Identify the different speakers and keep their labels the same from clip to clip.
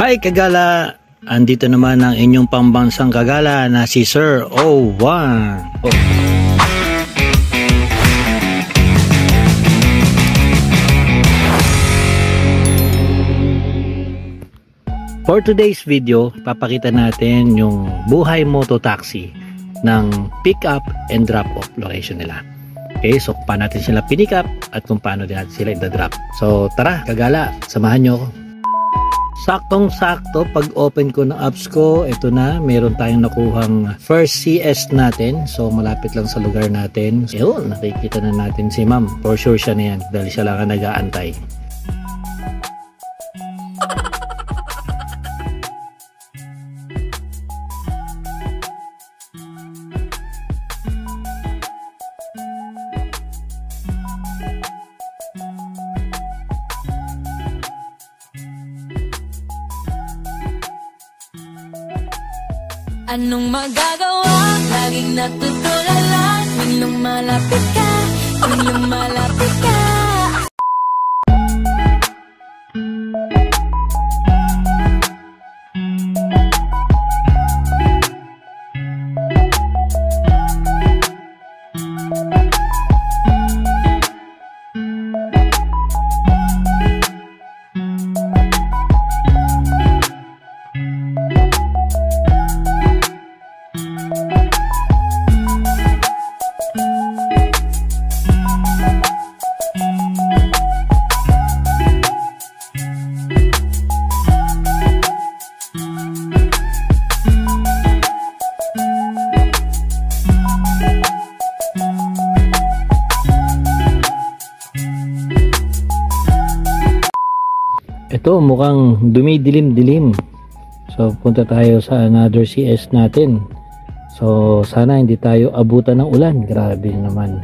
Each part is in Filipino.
Speaker 1: Hi Kagala! Andito naman ang inyong pambansang Kagala na si Sir O1. For today's video, papakita natin yung buhay mototaxi ng pick up and drop off location nila. Okay, so kung paano natin sila pinick up at kung paano din natin sila i-drop. So tara Kagala, samahan nyo ako. Saktong-sakto pag open ko ng apps ko, ito na, meron tayong nakuhang first CS natin. So malapit lang sa lugar natin. Ayun, nakikita na natin si ma'am. For sure siya na yan dahil siya lang ang nag-aantay.
Speaker 2: Anong magagawa? Laging natutulala. Tuwing lumalapit ka, tuwing lumalapit ka.
Speaker 1: Ito mukhang dumidilim-dilim. So punta tayo sa another CS natin. So sana hindi tayo abutan ng ulan. Grabe naman.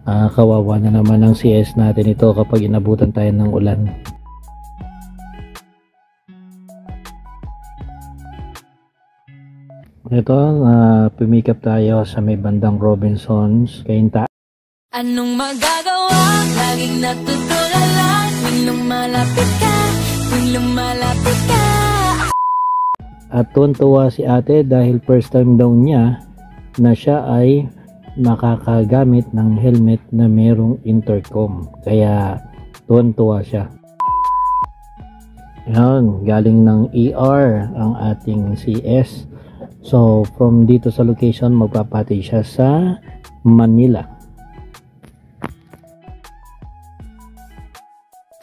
Speaker 1: Kawawa na naman ang CS natin ito kapag inabutan tayo ng ulan. Ito, pumikap tayo sa may bandang Robinsons, Kainta.
Speaker 2: Anong magagawa? Laging natutulala. Tuwing lumalapit ka, tuwing lumalapit ka.
Speaker 1: At tuwan-tuwa si ate dahil first time daw niya na siya ay makakagamit ng helmet na merong intercom. Kaya tuwan-tuwa siya. Yan, galing ng ER ang ating CS. So from dito sa location magpapatid siya sa Manila.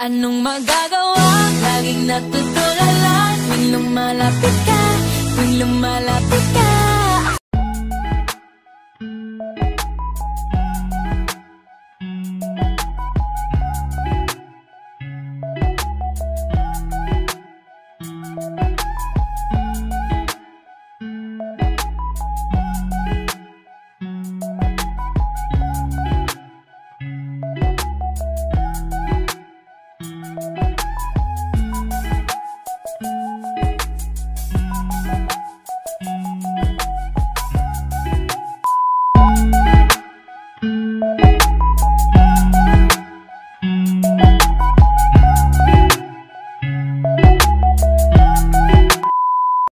Speaker 2: Anong magagawa? Laging natutulala.